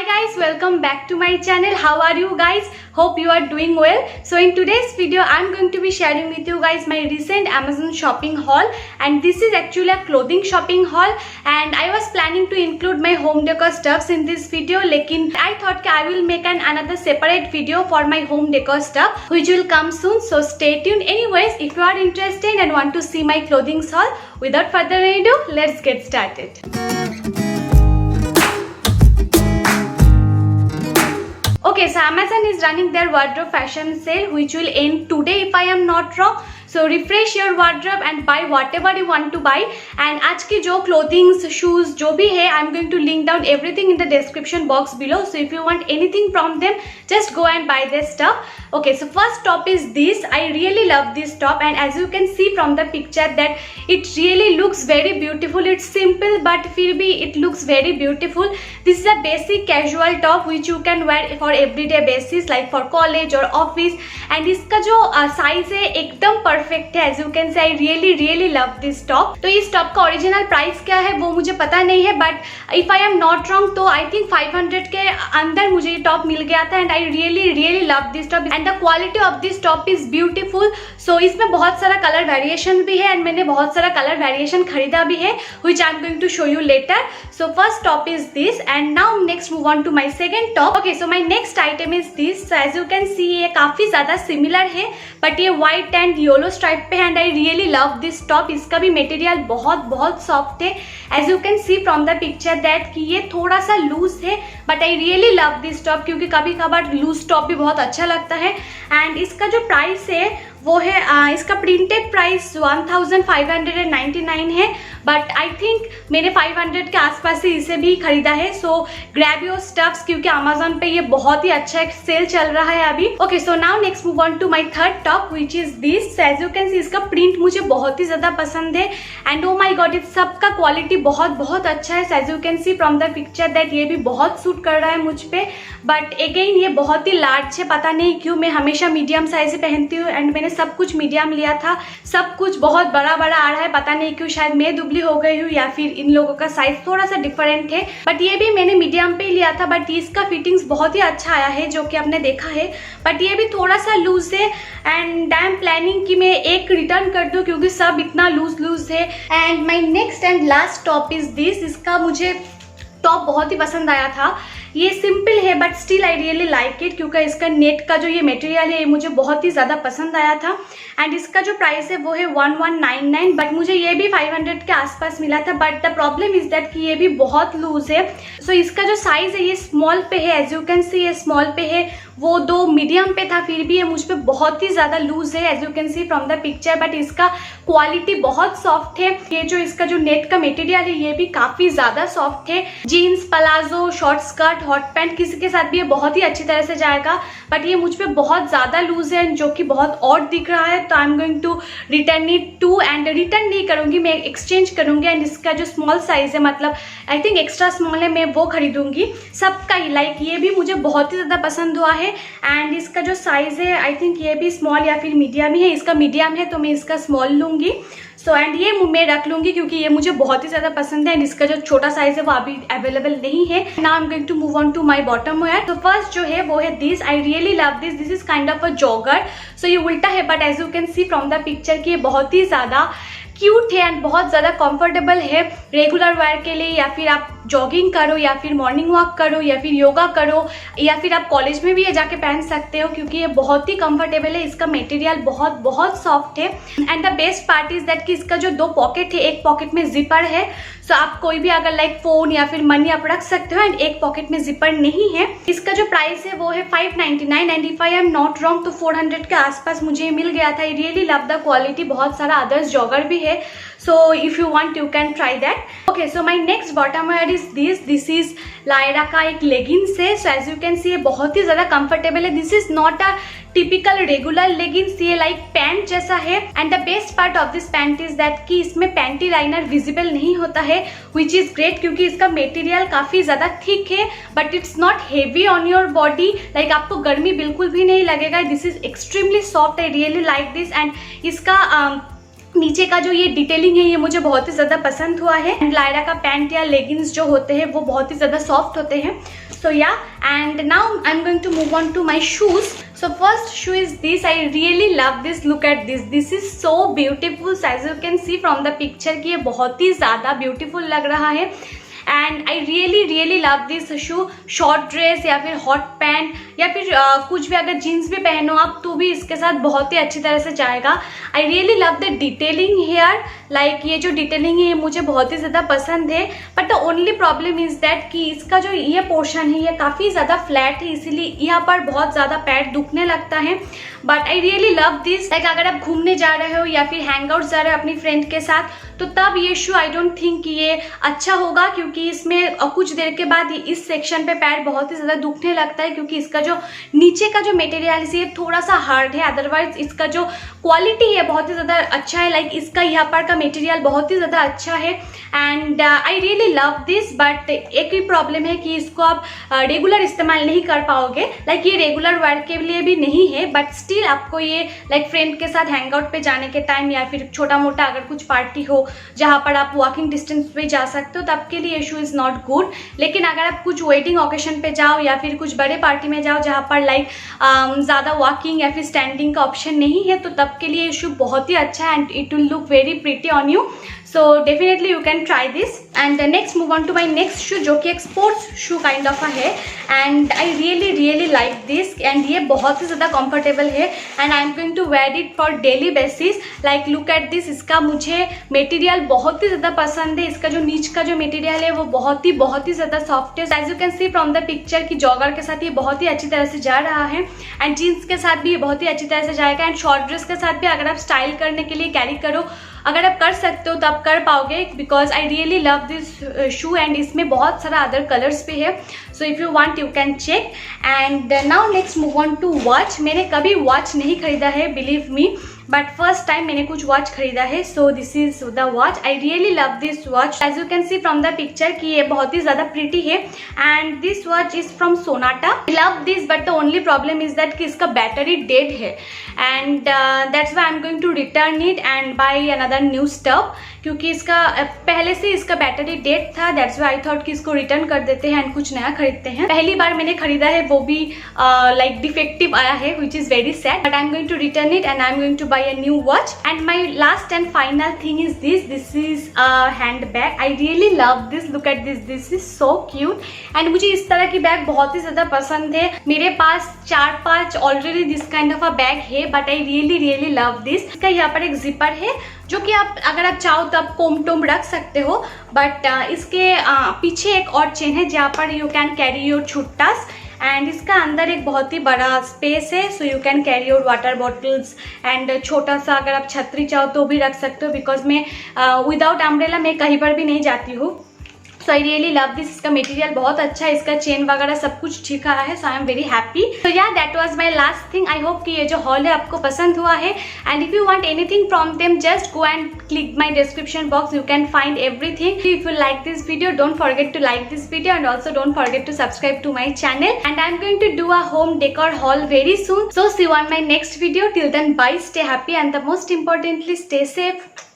Hi guys, welcome back to my channel. How are you guys? Hope you are doing well. So in today's video I'm going to be sharing with you guys my recent Amazon shopping haul, and this is actually a clothing shopping haul, and I was planning to include my home decor stuffs in this video, lekin I thought I will make another separate video for my home decor stuff which will come soon, so stay tuned. Anyways, if you are interested and want to see my clothing haul, without further ado, let's get started. Okay, so Amazon is running their wardrobe fashion sale which will end today if I am not wrong. So refresh your wardrobe and buy whatever you want to buy. And आज की जो clothing, shoes जो भी है, I'm going to link down everything in the description box below. So if you want anything from them, just go and buy their stuff. Okay, so first top is this. I really love this top, and as you can see from the picture that it really looks very beautiful. It's simple but फिर भी it looks very beautiful. This is a basic casual top which you can wear for everyday basis like for college or office. And इसका जो size है एकदम perfect है. As you can see, I really love this top. तो इस top का original price क्या है वो मुझे पता नहीं है, but if I am not wrong तो आई थिंक 500 के अंदर मुझे ये टॉप मिल गया था. And I really love this top and the quality of this top is beautiful. So इसमें बहुत सारा कलर वेरिएशन भी है एंड मैंने बहुत सारा कलर वेरिएशन खरीदा भी है which I am going to show you later. So first top is this, and now next move on to my second top. Okay, so my next item is this. So as you can see, ये काफी ज्यादा similar है but ये white and yellow stripe पे, and I really love this top. इसका भी material बहुत soft है. As you can see from the picture that कि ये थोड़ा सा लूज है, but I really love this top क्योंकि कभी कभार लूज टॉप भी बहुत अच्छा लगता है. एंड इसका जो प्राइस है वो है इसका प्रिंटेड प्राइस 1599 है, बट आई थिंक मैंने 500 के आसपास ही इसे भी खरीदा है. सो ग्रैब योर स्टफ्स क्योंकि अमेजोन पे ये बहुत ही अच्छा एक सेल चल रहा है अभी. Okay, so now next move on to my third top which is this. As you can see इसका प्रिंट मुझे बहुत ही ज्यादा पसंद है एंड ओ माय गॉड, इस सबका क्वालिटी बहुत अच्छा है. As you can see from the picture that ये भी बहुत सूट कर रहा है मुझ पे, बट अगेन ये बहुत ही लार्ज है. पता नहीं क्यों, मैं हमेशा मीडियम साइज पहनती हूँ एंड मैंने सब कुछ मीडियम लिया था. सब कुछ बहुत बड़ा आ रहा है, पता नहीं क्यों, शायद मैं दुबली हो गई हूँ या फिर इन लोगों का साइज थोड़ा सा डिफरेंट है. बट ये भी मैंने मीडियम पे लिया था, बट इसका फिटिंग्स बहुत ही अच्छा आया है जो कि आपने देखा है. बट ये भी थोड़ा सा लूज है एंड आई एम प्लानिंग कि मैं एक रिटर्न कर दूँ क्योंकि सब इतना लूज है. And my next and last top is this. इसका मुझे टॉप बहुत ही पसंद आया था. ये सिंपल है but still I really like it क्योंकि इसका नेट का जो ये मटेरियल है ये मुझे बहुत ही ज़्यादा पसंद आया था. एंड इसका जो प्राइस है वो है 1199, बट मुझे ये भी 500 के आसपास मिला था. But the problem is that कि ये भी बहुत लूज है. सो इसका जो साइज़ है ये स्मॉल पे है. एज यू कैन सी ये स्मॉल पे है, वो दो मीडियम पे था, फिर भी ये मुझ पे बहुत ही ज़्यादा लूज है as you can see from the picture. But इसका क्वालिटी बहुत सॉफ्ट है. ये जो इसका जो नेट का मटेरियल है ये भी काफ़ी ज़्यादा सॉफ्ट है. Jeans, palazzo, short skirt, hot pant किसी के साथ भी ये बहुत ही अच्छी तरह से जाएगा. बट ये मुझ पे बहुत ज़्यादा लूज है जो कि बहुत ऑड दिख रहा है. तो I am going to return it to, and return नहीं करूँगी, मैं एक्सचेंज करूँगी. एंड इसका जो स्मॉल साइज़ है, मतलब आई थिंक एक्स्ट्रा स्मॉल है, मैं वो खरीदूंगी. सबका ही लाइक ये भी मुझे बहुत ही ज़्यादा पसंद हुआ है. एंड इसका जो साइज़ है आई थिंक ये भी स्मॉल या फिर मीडियम ही है. इसका मीडियम है तो मैं इसका स्मॉल लूँगी. सो एंड ये मैं रख लूँगी क्योंकि ये मुझे बहुत ही ज़्यादा पसंद है. एंड इसका जो छोटा साइज़ है वो अभी अवेलेबल नहीं है. Now I am going to move on to my bottom wear. तो फर्स्ट जो है वो है this. I really love this. This is kind of a jogger. So ये उल्टा है but as you can see from the picture कि ये बहुत ही ज़्यादा क्यूट है एंड बहुत ज़्यादा कंफर्टेबल है रेगुलर वेयर के लिए, या फिर आप जॉगिंग करो या फिर मॉर्निंग वॉक करो या फिर योगा करो या फिर आप कॉलेज में भी ये जाके पहन सकते हो क्योंकि ये बहुत ही कंफर्टेबल है. इसका मटेरियल बहुत सॉफ्ट है. And the best part is that कि इसका जो दो पॉकेट है, एक पॉकेट में जिपर है. सो आप कोई भी अगर लाइक फोन या फिर मनी आप रख सकते हो. एंड एक पॉकेट में जिपर नहीं है. इसका जो प्राइस है वो है 599, and if I am not wrong तो 400 के आसपास मुझे मिल गया था. आई रियली लव द क्वालिटी. बहुत सारा अदर्स जॉगर भी है. So if you want you can try that. Okay, so my next bottom wear is this. This is Lyra का एक leggings है. So as you can see ये बहुत ही ज़्यादा comfortable है. This is not a typical regular leggings. ये like pant जैसा है. And the best part of this pant is that कि इसमें panty liner visible नहीं होता है, which is great क्योंकि इसका material काफ़ी ज़्यादा thick है, but it's not heavy on your body. Like आपको गर्मी बिल्कुल भी नहीं लगेगा. This is extremely soft. I really like this. And इसका नीचे का जो ये डिटेलिंग है ये मुझे बहुत ही ज़्यादा पसंद हुआ है. एंड लायरा का पैंट या लेगिंग्स जो होते हैं वो बहुत ही ज़्यादा सॉफ्ट होते हैं. So yeah, and now I'm going to move on to my shoes. So first shoe is this. I really love this. Look at this. This is so beautiful. So as you can see from the picture कि ये बहुत ही ज़्यादा beautiful लग रहा है. And I really love this shoe. Short dress या फिर हॉट पैंट या फिर कुछ भी, अगर जीन्स भी पहनो आप तो भी इसके साथ बहुत ही अच्छी तरह से जाएगा. I really love the detailing here. Like ये जो डिटेलिंग है ये मुझे बहुत ही ज़्यादा पसंद है. But the only problem is that कि इसका जो ये पोर्शन है ये काफ़ी ज़्यादा फ्लैट है, इसीलिए यहाँ पर बहुत ज़्यादा पैर दुखने लगता है. But I really love this. Like अगर आप घूमने जा रहे हो या फिर हैंग आउट जा रहे हो अपनी फ्रेंड के साथ, तो तब ये शू आई डोंट थिंक ये अच्छा होगा, क्योंकि इसमें कुछ देर के बाद इस सेक्शन पे पैर बहुत ही ज़्यादा दुखने लगता है, क्योंकि इसका जो नीचे का जो मटेरियल है ये थोड़ा सा हार्ड है. अदरवाइज इसका जो क्वालिटी है बहुत ही ज़्यादा अच्छा है. लाइक इसका यहाँ पर का मटेरियल बहुत ही ज़्यादा अच्छा है. And I really love this. But एक ही प्रॉब्लम है कि इसको आप रेगुलर इस्तेमाल नहीं कर पाओगे. लाइक ये रेगुलर वेयर के लिए भी नहीं है, बट स्टिल आपको ये लाइक फ्रेंड के साथ हैंग आउट पे जाने के टाइम या फिर छोटा मोटा अगर कुछ पार्टी हो जहाँ पर आप वॉकिंग डिस्टेंस पे जा सकते हो, तब के लिए ये शू इज़ नॉट गुड. लेकिन अगर आप कुछ वेडिंग ओकेशन पे जाओ या फिर कुछ बड़े पार्टी में जाओ जहाँ पर लाइक ज़्यादा वॉकिंग या फिर स्टैंडिंग का ऑप्शन नहीं है, तो तब के लिए ये शू बहुत ही अच्छा है and it will look very pretty on you. So definitely you can try this. And next move on to my next shoe जो कि एक स्पोर्ट्स शू काइंड ऑफ है. And I really like this. And ये बहुत ही ज़्यादा comfortable है and I am going to wear it for daily basis. Like look at this. इसका मुझे मटेरियल बहुत ही ज़्यादा पसंद है. इसका जो नीच का जो मटेरियल है वो बहुत ही ज़्यादा सॉफ्ट है. As you can see from the picture कि जॉगर के साथ ये बहुत ही अच्छी तरह से जा रहा है एंड जीन्स के साथ भी ये बहुत ही अच्छी तरह से जाएगा. एंड शॉर्ट ड्रेस के साथ भी अगर आप स्टाइल करने के लिए कैरी करो, अगर आप कर सकते हो तो आप कर पाओगे, because I really love this shoe. And इसमें बहुत सारा अदर कलर्स भी है. So if you want you can check. And now let's move on to watch. मैंने कभी वॉच नहीं खरीदा है, believe me, but first time मैंने कुछ वॉच खरीदा है. So this is the watch. I really love this watch. As you can see from the picture कि ये बहुत ही ज़्यादा प्रिटी है. And this watch is from Sonata. I love this, but the only problem is that कि इसका battery dead है and that's why I am going to return it and buy another new stuff, क्योंकि इसका पहले से इसका battery dead था. That's why I thought कि इसको रिटर्न कर देते हैं एंड कुछ नया खरीदते हैं. पहली बार मैंने खरीदा है, वो भी लाइक डिफेक्टिव आया है, which is very sad. But I am going to return it and I am going to buy a new watch. And my last and final thing is this is a handbag. I really love this. Look at this is so cute. And मुझे इस तरह की bag बहुत ही ज़्यादा पसंद है. मेरे पास 4-5 already this kind of a bag है, but I really love this. इसका यहाँ पर एक जिपर है जो कि आप अगर आप चाहो तो आप कोम टोम रख सकते हो, बट इसके पीछे एक और चेन है जहाँ पर यू कैन कैरी योर छुट्टास. एंड इसका अंदर एक बहुत ही बड़ा स्पेस है, so you can carry your water bottles. And छोटा सा अगर आप छतरी चाहो तो भी रख सकते हो, बिकॉज मैं विदाउट अम्ब्रेला मैं कहीं पर भी नहीं जाती हूँ. सो आई रियली लव दिस. इसका मटेरियल बहुत अच्छा है, इसका चेन वगैरह सब कुछ ठीक रहा है. सो आई एम वेरी हैप्पी. सो या that was my last thing. I hope कि ये जो हॉल है आपको पसंद हुआ है. And if you want anything from them just go and click my description box. You can find everything. If you like this video, don't forget to like this video and also don't forget to subscribe to my channel. And I'm going to do a home decor haul very soon. So see you on my next video. Till then, bye, stay happy, and the most importantly, stay safe.